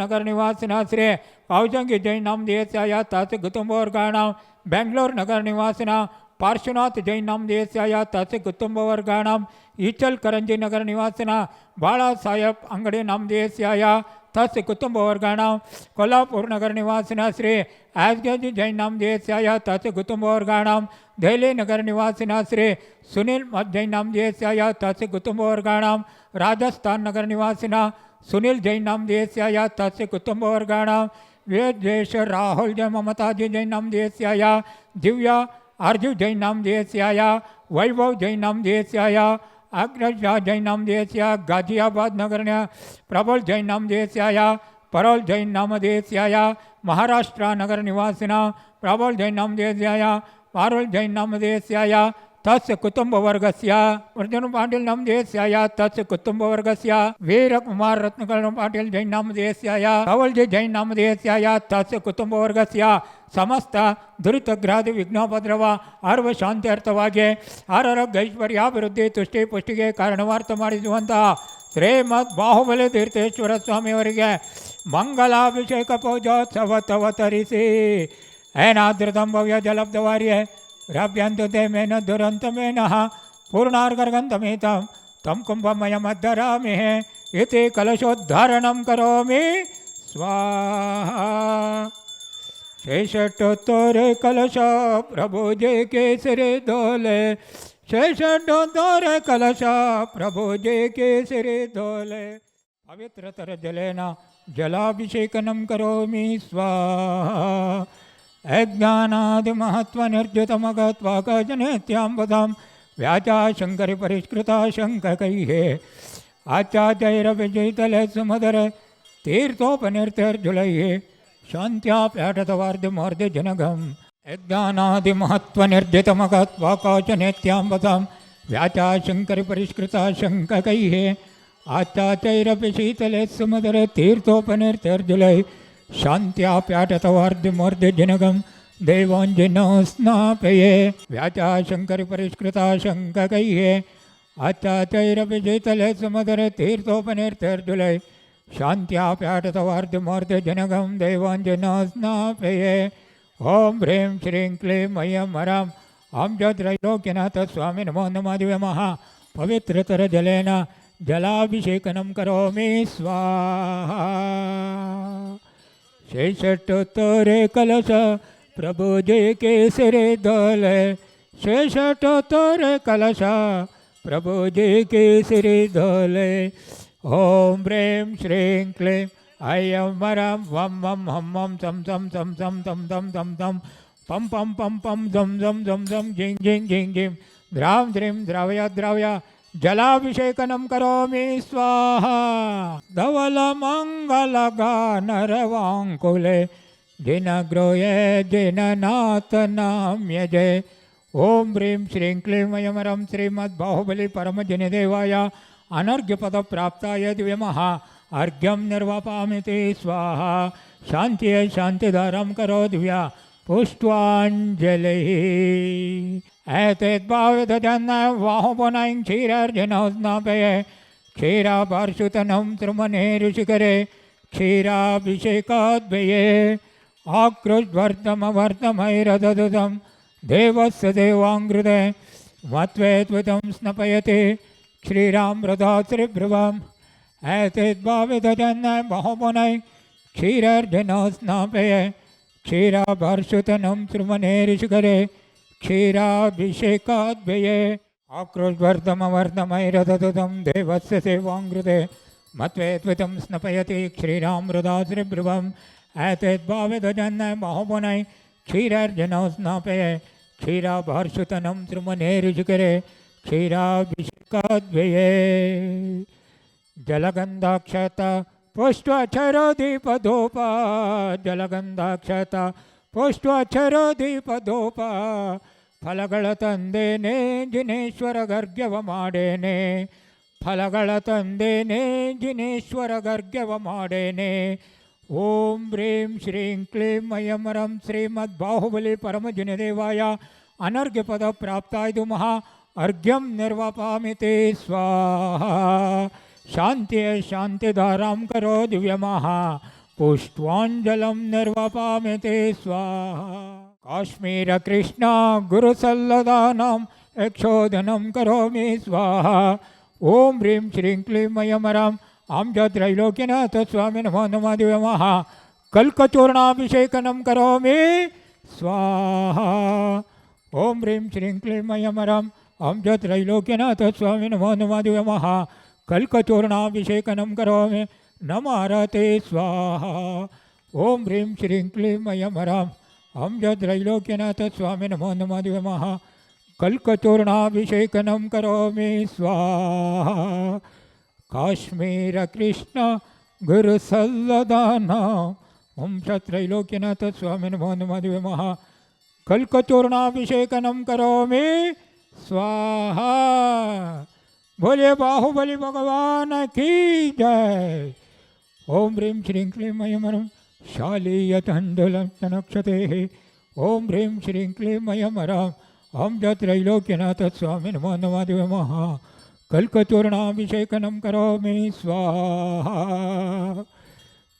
नगर निवासिना श्री पावजंगी जैन नाम देशाय तस्य कुटुंबवर्गाणां बेंगलोर नगर निवासिना पार्श्वनाथ जैन नाम देशाय तस्य कुटुंबवर्गाणां ईचल करंजी नगर निवासिना बाला साहेब अंगड़ी नाम देशाय तस्य कुटुंबवर्गाणां कोल्हापुर नगर निवासिना श्री आजगजी जैन नाम देशाय तस्य कुटुंबवर्गाणां दहली नगर निवासिना श्री सुनील मत जैन नाम देशाय तस्य कुटुंबवर्गाणां राजस्थान नगर निवासिना सुनील जैन नाम देशाय तस्य कुटुंबवर्गाणां वेदेश राहुल जय ममताजी जैन नाम देशाय दिव्या अर्जुन जैन नाम देशाय वैभव जैन नाम देशाय अग्रज जैन नाम देशाय गाजियाबाद नगर प्रबल जैन नाम देशाय परोल जैन नाम देशाय महाराष्ट्र नगर निवासिना प्रबल जैन नाम देशाय पारोल जैन नाम देशाय तस्य कुटुंबवर्गस्य अर्जुन पाटिल नाम देशाय तस्य कुटुंबवर्गस्य वीरकुमार रत्नकर्ण पाटिल जैन नाम देशाय कवलजी जैन नाम देशाय तस्य कुटुंबवर्गस्य समस्त ದುರಿತಗ್ರಾದಿ ವಿಘ್ನೋಪದ್ರವ ಅರ್ವ ಶಾಂತ್ಯರ್ಥವಾಗಿ ಆರೋಗ್ಯ ಐಶ್ವರ್ಯಾಭಿವೃದ್ಧಿ ತುಷ್ಟಿ ಪುಷ್ಟಿಗೆ ಕಾರಣವಾರ್ಥ ಮಾಡಿರುವಂತಹ ಶ್ರೀಮದ್ ಬಾಹುಬಲಿ ತೀರ್ಥೇಶ್ವರ ಸ್ವಾಮಿಯವರಿಗೆ ಮಂಗಲಾಭಿಷೇಕ ಪೂಜೋತ್ಸವ ತವತರಿಸಿ ಏನಾದೃತಂ ಭವ್ಯ ಜಲಬ್ಧವಾರ್ಯೆ ರಭ್ಯಂತತೆ ಮೇನ ದುರಂತಮೇನಃ ಪೂರ್ಣಾರ್ಗರ್ಗಂತಮೇತಂ ತಂ ಕುಂಭಮಯಮದ್ದರಾಮಿ ಇತಿ ಕಲಶೋದ್ಧಾರಣಂ ಕರೋಮಿ ಸ್ವಾಹಾ शेषटोत्तरे कलश प्रभु जय केसरी धोले शेषटोत्तरे कलश प्रभु जय केसरी धोले पवित्रतर जलेन जलाभिषेकनं करोमि स्वाहा अज्ञानादिमहत्वनिर्जितमगत्वाकजनेत्यां व्याचा शङ्करि परिष्कृता शङ्ककैः आचार्यैरविजयितले सुमधुरे तीर्थोपनिर्तिर्जुलैः शान्त्याप्याटतवार्धमूर्ध जनगम यज्ञानादिमहत्वनिर्जितमगत्वाकाशनेत्याम्बतां व्याचा शङ्करि परिष्कृता शङ्ककैः आचाचैरपि शीतले सुमधुरे तीर्थोपनिर्तिर्जुलै शान्त्याप्याटतवार्धमूर्ध जनगम देवाञ्जनो स्नापये व्याचा शङ्करि परिष्कृता शङ्ककैः आचाचैरपि शीतले सुमधुरे तीर्थोपनिर्तिर्जुलै शान्त्याप्याटतवार्धमूर्ध जनगं देवाञ्जना स्नापये ओं ह्रीं श्रीं क्लीं मह्यं हरां ओं च त्रैलोक्यनाथ स्वामी नमो नमः दिव्यमः पवित्रतर जलेन जलाभिषेकनं करोमि स्वाहा शेषटोत्तरे कलश प्रभु जय केसरी धोले शेषटोत्तरे कलश प्रभु जय केसरी धोले ओं ह्रीं श्रीं क्लीं ऐं वरं वं वं हं वं तं तं तं तं तं तं तं तं पं पं पं पं झं झं झं झं झिं झिं झिं झिं द्रां द्रीं द्रावय द्रावय जलाभिषेकनं करोमि स्वाहा धवलमङ्गलगानरवाङ्कुले जिनगृहे जिननाथनाम्यजे ओं ह्रीं श्रीं क्लीं ऐं वरं श्रीमद्बाहुबली परमजनदेवाय अनर्घ्यपद प्राप्ताय दिव्यमः अर्घ्यं निर्वापयामि स्वाहा शान्तिः शान्तिधारं करो दिव्या पुष्पाञ्जलिः एतद्भावितजन्म बाहुबुनैं क्षीरार्जुनो स्नापये क्षीरापार्श्वतनं त्रिमणे ऋषिकरे क्षीराभिषेकाद्वये आकृष्वर्धमवर्धमैरददुतं देवस्य देवाङ्कृते मत्वेत्वतं स्नपयति श्रीरामृदा श्रीभ्रुवम् एतद्भावितजन्म बाहुबुनैं क्षीरार्जुनो स्नापये क्षीराभार्षुतनं त्रिमणे ऋषिकरे क्षीराभिषेकाद्वये आकृष्वर्धमवर्धमैरददुतं देवस्य सेवाङ्कृते मत्वेत्वतं स्नपयति श्रीरामृदा श्रीभ्रुवम् एतद्भावितजन्म बाहुबुनैं क्षीरार्जुनो स्नापये क्षीराभार्षुतनं त्रिमणे ऋषिकरे क्षीराभिषेकाद्वये जलगन्धाक्षत पुष्पचरोदीपधूप जलगन्धाक्षत पुष्पचरोदीपधूप फलಗಳ ತಂದೇನೆ ಜಿನೇಶ್ವರ ಗರ್ಗ್ಯವ ಮಾಡೇನೆ ಫಲಗಳ ತಂದೇನೆ ಜಿನೇಶ್ವರ ಗರ್ಗ್ಯವ ಮಾಡೇನೆ ಓಂ ಹ್ರೀಂ ಶ್ರೀಂ ಕ್ಲೀಂ ಐಂ ಹರಂ ಶ್ರೀಮದ್ಬಾಹುಬಲಿ ಪರಮಜನದೇವಾಯ ಅನರ್ಘ್ಯ ಪದ ಪ್ರಾಪ್ತಾಯ್ದು ಮಹಾ अर्घ्यं निर्वापयामि स्वाहा शांति शांतिधारां करो दिव्यमः पुष्ट्वाञ्जलं निर्वपामि ते स्वाहा काश्मीरकृष्ण गुरुसल्लदानां यक्षोदनं करोमि स्वाहा ओं ह्रीं श्रीं क्लीं मयमरां आम्जत्रैलोक्यनाथ स्वामी नमो नमः दिव्यमः कल्कचूर्णाभिषेकनं करोमि स्वाहा ओं ह्रीं श्रीं क्लीं मयमरां आम्जत्रैलोक्यनाथ स्वामी नमो नमः दिव्यमः कल्कचूर्णाभिषेकनं करोमि नमः स्वाहा ओं ह्रीं श्रीं क्लीं मयमरां आम्जत्रैलोक्यनाथ स्वामी नमो नमः दिव्यमः कल्कचूर्णाभिषेकनं करोमि स्वाहा काश्मीरकृष्ण गुरुसल्लदानां त्रैलोक्यनाथ स्वामी नमो नमः दिव्यमः कल्कचूर्णाभिषेकनं करोमि स्वाहा बोले बाहुबली भगवान की जय ओं ह्रीं श्रीं क्लीं मयमरं शालीयतण्डुलं नक्षते ओं ह्रीं श्रीं क्लीं मयमरं त्रैलोक्यनाथ स्वामी नमो नमः दिव्यमः कल्कचूर्णाभिषेकनं करोमि स्वाहा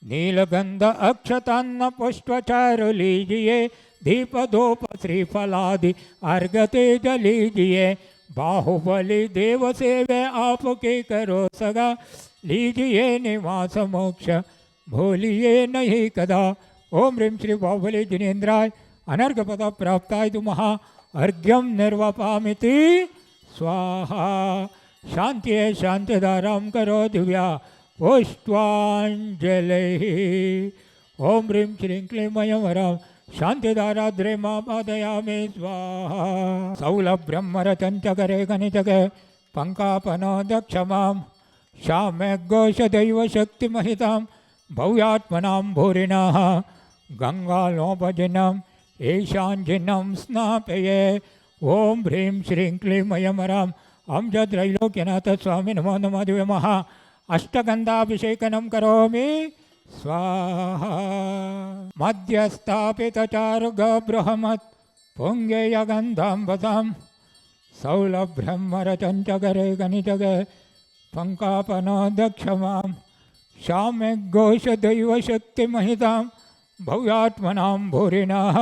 नीलगंध अक्षतान्न पुष्पचारु लीजिए दीप धूप श्रीफलादि अर्घते लीजिए बाहुबली देव सेवे आपके करो सगा लीजिए निवास मोक्ष भूलिए नहीं कदा ओं ह्रीं श्री बाहुबली जिनेन्द्राय अनर्घपद प्राप्ताय तुमः अर्घ्यं निर्वपामिति स्वाहा शांति शांतिदारां करो दिव्या पुष्पाञ्जलिः ओं ह्रीं श्रीं क्लीं मयमरां शांतिदाराद्रेमा पादयामि स्वाहा सौलभ्यमरचञ्चकरे गणितके पङ्कापनो दक्षमां श्यामघोषदैवशक्तिमहितां भव्यात्मनां भूरिणः गङ्गालोपजिनम् ईशाञ्जिनं स्नापये ओं ह्रीं श्रीं क्लीं मयमरां त्रैलोक्यनाथ स्वामी नमो नमः दिव्यमः अष्टगन्धाभिषेकनं करोमि स्वाहा मध्यस्थापितचारुगबृहमत् पुङ्गेयगन्धाम्बतां सौलभ्यमरचञ्चकरे गणितगे पङ्कापनो दक्षमां श्यामघोषदैवशक्तिमहितां भव्यात्मनां भूरिणः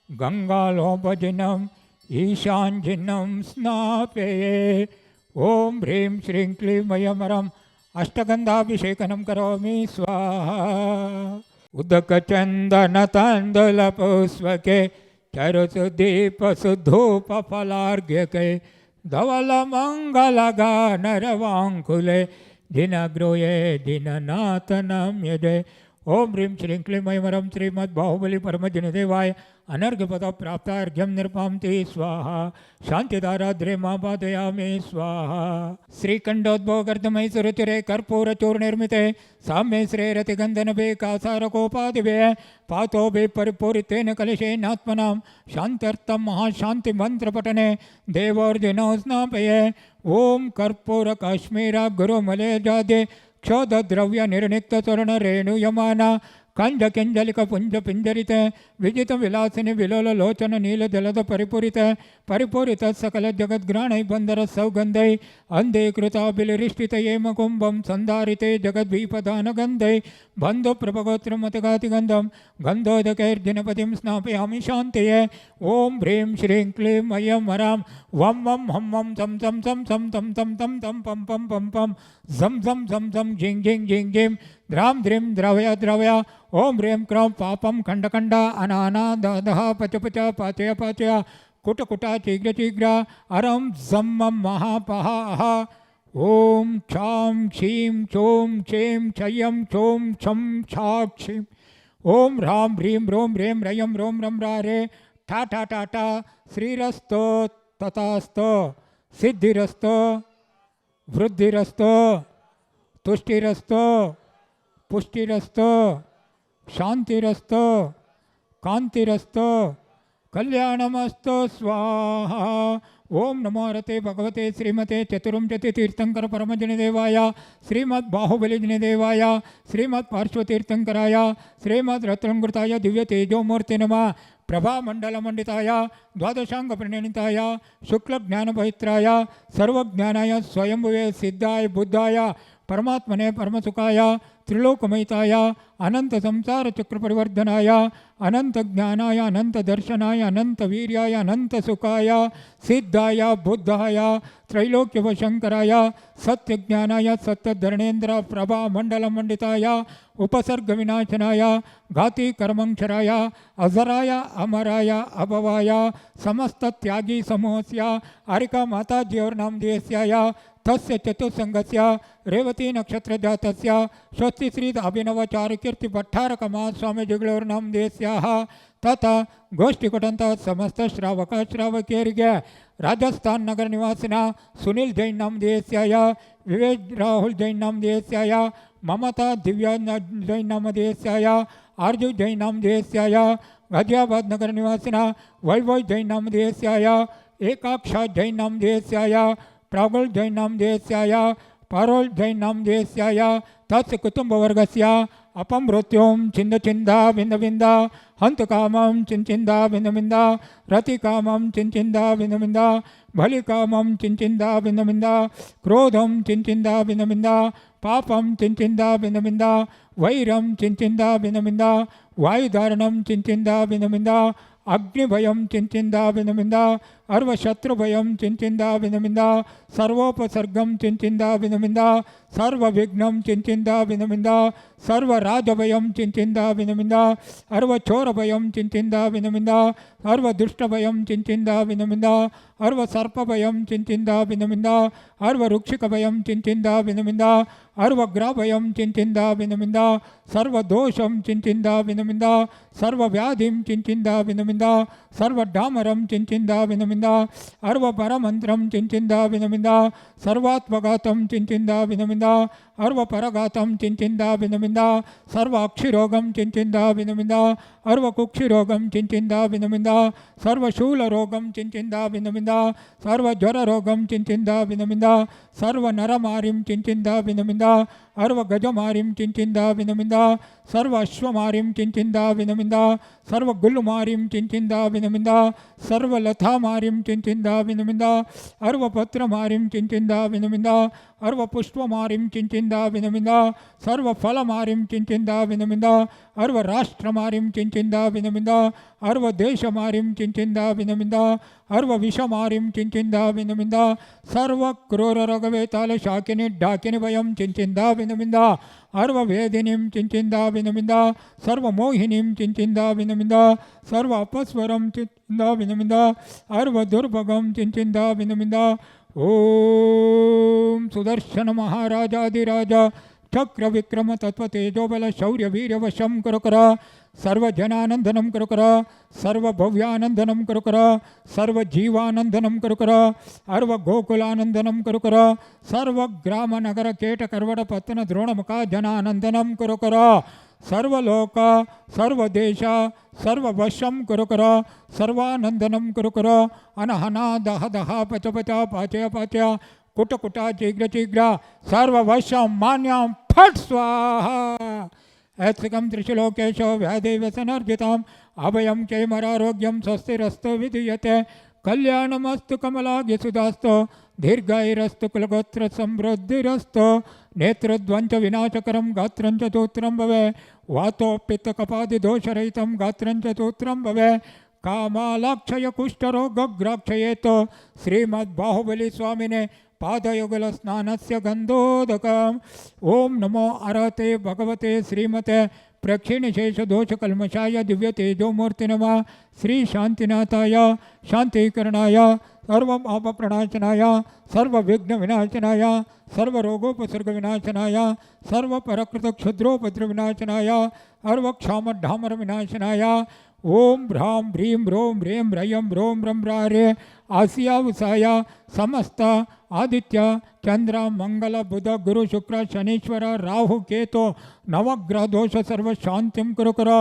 गङ्गालोपजिनम् ईशाञ्जिनं स्नापये ओं ह्रीं श्रीं क्लीं मयमरं अष्टगन्धाभिषेकनं करोमि स्वाहा उदकचन्दनताण्डुलपुष्पके चरुसुदीपसुधूपफलार्घ्यके धवलमङ्गलगानरवाङ्कुले दिनगृहे दिननाथनं यजे ओं ह्रीं श्रीं क्लीं मयमरं श्रीमद्बाहुबली परमजनदेवाय अनर्घपद प्राप्तार्घ्यं निर्पान्ति स्वाहा शांतिदाराद्रेमा पादयामि स्वाहा श्रीकण्डोद्भवगर्धमयि सुरुचिरे कर्पूरचूर्णनिर्मिते साम्ये श्रेरतिगन्धनभे कासारकोपादिभे पातोभे परिपूरितेन कलशेनात्मनां शान्त्यर्थं महाशान्तिमन्त्रपठने देवोर्जिनो स्नापये ओं कर्पूरकाश्मीर गुरुमलेजादे क्षोधद्रव्यनिर्णिक्तस्वर्णरेणुयमाना कंजकिंजलिकपुंजपिंजरित विजित विलासिनी विलोलोचन नीलजलद परिपूरित परिपूरित सकल जगद्ग्राणै बंदर सौगंधै अंधे कृताबिलरिष्टित येमकुंभं संधारिते जगद्वीपदानगंधै बंधु प्रभगोत्रमतगातिगंधं गंधोदकैर्जिनपतिं स्नापयामि शान्तये ओं ह्रीं श्रीं क्लीं मयमरां वं वं हं वं सं सं सं सं तं तं तं तं पं पं पं पं झं झं झं झं झिं झिं झिं झिं द्रां द्रीं द्रवय द्रवय ओं ह्रीं क्रों पापं खंड खंड अनाना ददः पच पच पाचय पाचय कुट कुट शीघ्र शीघ्र अरं झं मं महापः ओं छां क्षीं चों चें क्षयं चों छं छां क्षीं ओं ह्रां ह्रीं रों ह्रीं रयं रों रं रे ठा ठा ठा ठा श्रीरस्तो तथास्तो सिद्धिरस्तो वृद्धिरस्तो तुष्टिरस्तो पुष्टिरस्तो शांतिरस्तो कांतिरस्तो कल्याणमस्तो स्वाहा ओं नमो रते भगवते श्रीमते चतुर्विंशति तीर्थंकर परमजनदेवाय श्रीमद्बाहुबलीजनदेवाय श्रीमत्पार्श्वतीर्थंकराय श्रीमद्रत्नंकृताय दिव्य तेजोमूर्ति नमः प्रभामंडलमंडिताय द्वादशांग प्रणीताय शुक्ल ज्ञानपवित्राय सर्वज्ञानाय स्वयंभुवे सिद्धाय बुद्धाय परमात्मने परमसुखाय त्रिलोकमहिताय अनंत संसार चक्र परिवर्धनाय अनंत ज्ञानाय अनंत दर्शनाय अनंत वीर्याय अनंत सुखाय सिद्धाय बुद्धाय त्रैलोक्यवशंकराय सत्य ज्ञानाय सत्य धरणेन्द्र प्रभा मंडल मंडिताय उपसर्ग विनाशनाय घाती कर्मक्षराय अजराय अमराय अभवाय समस्त त्यागी समूहस्य हरिका माता जीवर नाम देस्याय तस्य चतुसंगस्य रेवती नक्षत्र जातस्य स्वस्ति श्री अभिनव चारुकीर्ति भट्टारक महास्वामी जिगळूर नाम देस्याः तथा गोष्ठी ಕೊಟ್ಟಂತ समस्त श्रावक श्रावकियರಿಗೆ राजस्थान नगर निवासिना सुनील जैन नाम देस्याय विवेक राहुल जैन नाम देस्याय ममता दिव्या जैन नाम देस्याय आर्जु जैन नाम देस्याय गाजियाबाद नगर निवासिना वैभव जैन नाम देस्याय एकाक्षा जैन नाम देस्याय प्रागुल जैन नाम देस्याय पारोल जैन नाम देस्याय तस्य कुटुंबवर्गस्य अपमृत्युं छिंद छिंदा बिंद बिंदा हंत कामं चिंचिंदा बिंद बिंदा रति कामं चिंचिंदा बिंद बिंदा भलि कामं चिंचिंदा बिंद बिंदा क्रोधं चिंचिंदा बिंद बिंदा पापं चिंचिंदा बिंद बिंदा वैरं चिंचिंदा बिंद बिंदा वायुधारणं चिंचिंदा बिंद बिंदा अग्निभयं चिंचिंदा बिंद बिंदा अर्वशत्रुभयं चिंचिंदा बिंद बिंदा सर्वोपसर्गं चिंचिंदा बिंद बिंदा सर्वविघ्नं चिंचिंदा बिंद बिंदा सर्वराजभयं चिंचिंदा बिंद बिंदा अर्वचोरभयं चिंचिंदा बिंद बिंदा अर्वदुष्टभयं चिंचिंदा बिंद बिंदा अर्वसर्पभयं चिंचिंदा बिंद बिंदा अर्ववृक्षिकभयं चिंचिंदा बिंद बिंदा अर्वग्रहभयं चिंचिंदा बिंद बिंदा सर्वदोषं चिंचिंदा बिंद बिंदा सर्वव्याधिं चिंचिंदा बिंद बिंदा सर्वडामरं चिंचिंदा बिंद बिंदा अर्वपरमन्त्रं चिंचिंदा बिंद बिंदा सर्वात्मघातं चिंचिंदा बिंद बिंदा अर्वपरघातं चिंचिंदा बिंद बिंदा सर्वाक्षिरोगं चिंचिंदा बिंद बिंदा अर्वकुक्षिरोगं चिंचिंदा बिंद बिंदा सर्वशूलरोगं चिंचिंदा बिंद बिंदा सर्वज्वररोगं चिंचिंदा बिंद बिंदा सर्वनरमारिं चिंचिंदा बिंद बिंदा अर्वगजमारिं चिंचिंदा बिंद बिंदा सर्वाश्वमारिं चिंचिंदा बिंद बिंदा सर्वगुल्लमारिं चिंचिंदा बिंद बिंदा सर्वलतामारिं चिंचिंदा बिंद बिंदा अर्वपत्रमारिं चिंचिंदा बिंद बिंदा अर्वपुष्पमारिं चिंचिंदा बिंद बिंदा सर्वफलमारिं चिंचिंदा बिंद बिंदा अर्वराष्ट्रमारिं चिंचिंदा बिंद बिंदा अर्वदेशमारिं चिंचिंदा बिंद बिंदा अर्वविषमारिं चिंचिंदा बिंद बिंदा सर्वक्रूररगवेताल शाकिनी डाकिनी भयं चिंचिंदा बिंद बिंदा अर्ववेदिनीं चिंचिंदा बिंद बिंदा सर्वमोहिनीं चिंचिंदा बिंद बिंदा सर्व अपस्वरं चिंचिंदा बिंद बिंदा अर्वदुर्भगं चिंचिंदा बिंद बिंदा ओम सुदर्शन महाराजाधिराज चक्र विक्रम तत्व तेजोबल शौर्य वीर वशम करो करा सर्व जनानंदनम करो करा सर्व भव्यानंदनम करो करा सर्व जीवानंदनम करो करा अर्व गोकुलानंदनम करो करा सर्व ग्राम नगर केट करवड़ पत्तन द्रोणमुख जनानंदनम करो करा सर्वलोक सर्वदेश सर्ववशं करो करा सर्वानंदनम करो करा अनहना दह दह पच पच पाचय पाचय कुट कुटा शीघ्र शीघ्र सर्ववशं मान्यं फट स्वाहा ऐत्सिकं त्रिशलोकेशो व्याधिव्यसनर्जितां अभयं केमरारोग्यं स्वस्तिरस्तु विधीयते कल्याणमस्तु कमलागिसुदास्तु दीर्घैरस्तु कुलगोत्र समृद्धिरस्तु नेत्रद्वंच विनाशकरं गात्रं च तोत्रं भवे वातोपित्तकपादिदोषरहितं गात्रं च तोत्रं भवे कामालाक्षय कुष्ठरोगग्राक्षयेत श्रीमद्बाहुबली स्वामिने पादयुगल स्नानस्य गंधोदकम् ओम नमो अरहते भगवते श्रीमते प्रक्षीणशेषदोषकल्मषाय दिव्यतेजोमूर्ति नमः श्री शांतिनाथाय शांतिकरणाय सर्वपापप्रणाशनाय सर्वविघ्नविनाशनाय सर्वरोगोपसर्गविनाशनाय सर्वपरकृतक्षुद्रोपद्रविनाशनाय सर्वक्षामढामरविनाशनाय ओम भ्रां भ्रीं ब्रों भ्रें भ्रयं ब्रों ब्रं ब्रारे आसियावसाय समस्त आदित्य चंद्र मंगल बुध गुरु शुक्र शनीश्वर राहु केतु नवग्रह दोष सर्व शांतिं कुरु कुरु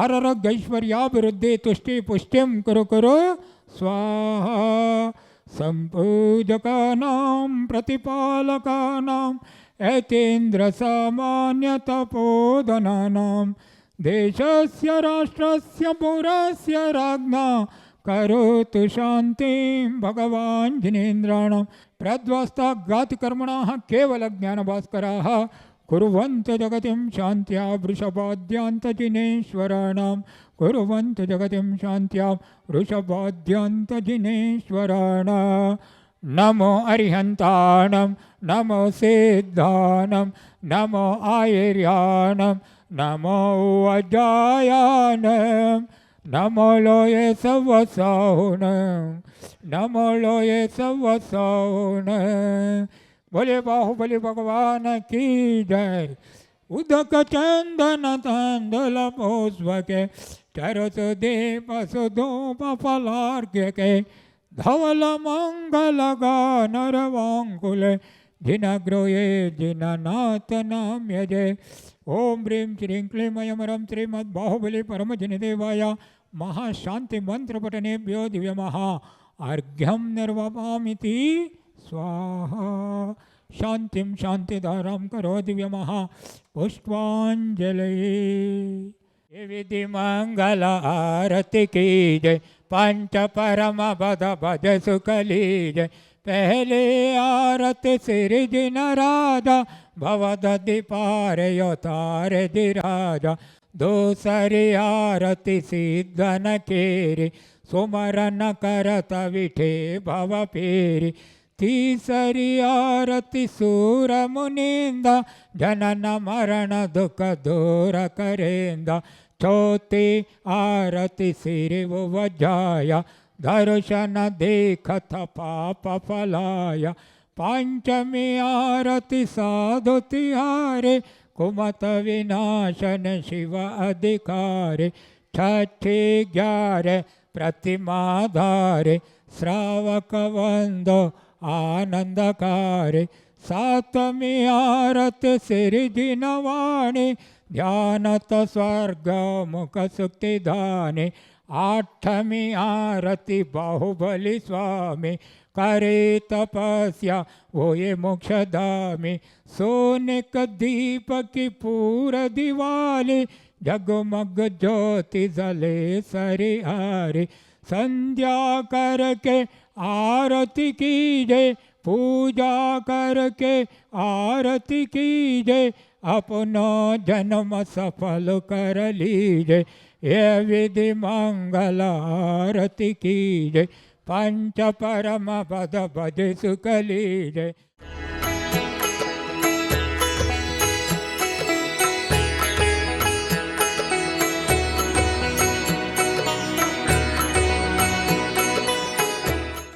आरोग्य ऐश्वर्याभिवृद्धि तुष्टि पुष्टिं कुरु कुरु स्वाहा संपूजकानां प्रतिपालकानां ऐतेन्द्र सामान्य तपोधनानां देशस्य राष्ट्रस्य पुरस्य राज्ञा करोतु शान्तिं भगवान् जिनेन्द्राणां प्रध्वस्ताघातकर्मणाः केवलज्ञानभास्कराः कुर्वन्तु जगतिं शान्त्या वृषभाद्यान्तजिनेश्वराणां कुर्वन्तु जगतिं शान्त्या वृषभाद्यान्तजिनेश्वराणां नमो अरिहन्ताणं नमो सिद्धानं नमो आयर्यानं नमो अजायानं नमो लोये सवसाहुनं नमो लोये सवसाहुनं बोले बाहुबली भगवान की जय। उदक चंदन तंदल पुष्प के चरस दीप सुधूप फलार्घ्य के धवल मंगल गानर वांकुल जिनग्रोये जिननाथ नाम्य जय। ओम ह्रीं श्रीं क्लीं ऐं रं श्रीमद् बाहुबली परम जिनदेवाय महाशांति मंत्र पठनेभ्यो दिव्य महा अर्घ्यं निर्वपामिति स्वाहा। शांतिं शांतिधारां करो दिव्य महा पुष्पांजलि। विधि मंगल आरती की जय पंच परम पद भज सुखली जय। पहले आरती श्री जिन राजा भवदधि पार योतार राजा। दूसरी आरती सिद्धन केरी सुमरन करत विठे भव पेरी। तीसरी आरती सूर मुनिंदा जनन मरण दुख दूर करेंदा। चौथी आरती सिर वजाया दर्शन देखत पाप फलाया। पंचमी आरती साधु तिहारे कुमत विनाशन शिव अधिकारे। छठी 11 प्रतिमा धारे श्रावक वंदो आनंदकारे। सातमी आरती श्री जिनवाणी ध्यानत स्वर्ग मुख सुक्ति दाने। आठमी आरती बाहुबली स्वामी करे तपस्या होए मोक्षधामी। सोनिक दीप की पूर दिवाली जगमग ज्योति जले सरिहारी। संध्या करके आरती कीजे पूजा करके आरती कीजे। अपना जन्म सफल कर लीजे ये विधि मंगल आरती कीजे। पंच परम पद भज सुख लीजे।